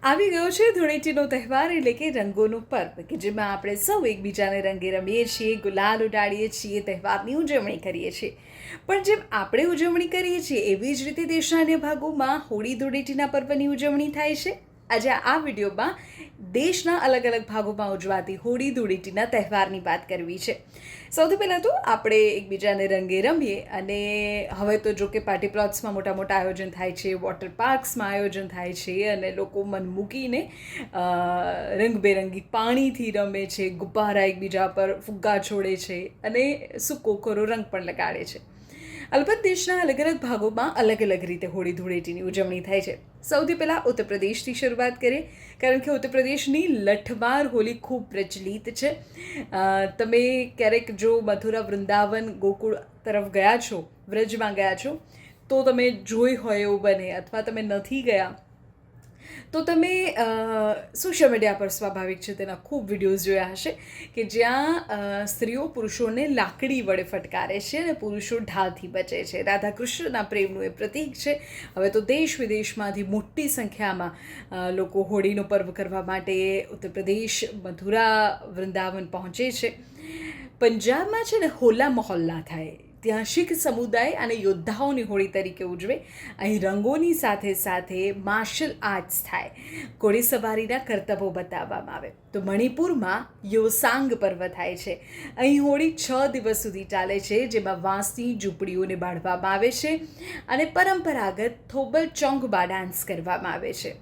આવી ગયો છે ધૂળેટીનો તહેવાર એટલે કે રંગોનો પર્વ કે જેમાં આપણે સૌ એકબીજાને રંગે રમીએ છીએ, ગુલાલ ઉડાડીએ છીએ, તહેવારની ઉજવણી કરીએ છીએ. પણ જેમ આપણે ઉજવણી કરીએ છીએ એવી જ રીતે દેશના અન્ય ભાગોમાં હોળી ધૂળેટીના પર્વની ઉજવણી થાય છે. આજે આ વિડીયોમાં દેશના અલગ અલગ ભાગોમાં ઉજવાતી હોળી ધૂળેટીના તહેવારની વાત કરવી છે. સૌથી પહેલાં તો આપણે એકબીજાને રંગે રમીએ અને હવે તો જો કે પાર્ટી પ્લોટ્સમાં મોટા મોટા આયોજન થાય છે, વોટર પાર્ક્સમાં આયોજન થાય છે અને લોકો મન મૂકીને રંગબેરંગી પાણીથી રમે છે, ગુબ્બારા એકબીજા પર ફુગ્ગા છોડે છે અને સૂકો કોરો રંગ પણ લગાડે છે. અલબત્ત દેશના અલગ અલગ ભાગોમાં અલગ અલગ રીતે હોળી ધૂળેટીની ઉજવણી થાય છે. સૌથી પહેલાં ઉત્તર પ્રદેશથી શરૂઆત કરીએ, કારણ કે ઉત્તર પ્રદેશની લઠમાર હોલી ખૂબ પ્રચલિત છે. તમે ક્યારેક જો મથુરા, વૃંદાવન, ગોકુળ તરફ ગયા છો, વ્રજમાં ગયા છો, તો તમે જોઈ હોય એવું બને, અથવા તમે નથી ગયા તો તમે સોશિયલ મીડિયા પર સ્વાભાવિક છે તેના ખૂબ વિડીયોઝ જોયા હશે કે જ્યાં સ્ત્રીઓ પુરુષોને લાકડી વડે ફટકારે છે અને પુરુષો ઢાલથી બચે છે. રાધા કૃષ્ણના પ્રેમનું એ પ્રતીક છે. હવે તો દેશ વિદેશમાંથી મોટી સંખ્યામાં લોકો હોળીનો પર્વ કરવા માટે ઉત્તર પ્રદેશ, મથુરા, વૃંદાવન પહોંચે છે. પંજાબમાં છે ને હોલા મહોલ્લા થાય, ત્યાં શીખ સમુદાય અને યોદ્ધાઓની હોળી તરીકે ઉજવે. અહીં રંગોની સાથે સાથે માર્શલ આર્ટ્સ થાય, ઘોડેસવારીના કરતબો બતાવવામાં આવે. તો મણિપુરમાં યોસાંગ પર્વ થાય છે. અહીં હોળી 6 દિવસ સુધી ચાલે છે, જેમાં વાંસની ઝૂંપડીઓને બાળવામાં આવે છે અને પરંપરાગત થોબલ ચોંગબા ડાન્સ કરવામાં આવે છે.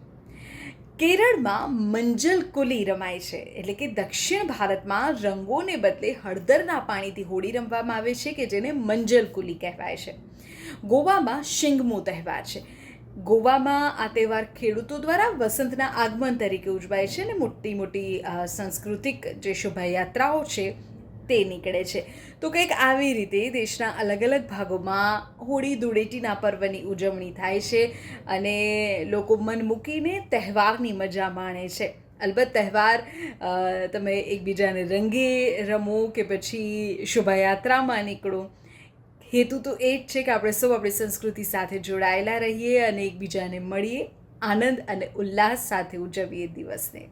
કેરળમાં મંજલ કુલી રમાય છે, એટલે કે દક્ષિણ ભારતમાં રંગોને બદલે હળદરના પાણીથી હોળી રમવામાં આવે છે કે જેને મંજલ કુલી કહેવાય છે. ગોવામાં શિંગમો તહેવાર છે. ગોવામાં આ તહેવાર ખેડૂતો દ્વારા વસંતના આગમન તરીકે ઉજવાય છે અને મોટી મોટી સાંસ્કૃતિક જે શોભાયાત્રાઓ છે તે નીકળે છે. તો કંઈક આવી રીતે દેશના અલગ અલગ ભાગોમાં હોળી ધૂળેટીના પર્વની ઉજવણી થાય છે અને લોકો મન મૂકીને તહેવારની મજા માણે છે. અલબત્ત તહેવાર તમે એકબીજાને રંગે રમો કે પછી શોભાયાત્રામાં નીકળો, હેતુ તો એ જ છે કે આપણે સૌ આપણી સંસ્કૃતિ સાથે જોડાયેલા રહીએ અને એકબીજાને મળીએ, આનંદ અને ઉલ્લાસ સાથે ઉજવીએ દિવસને.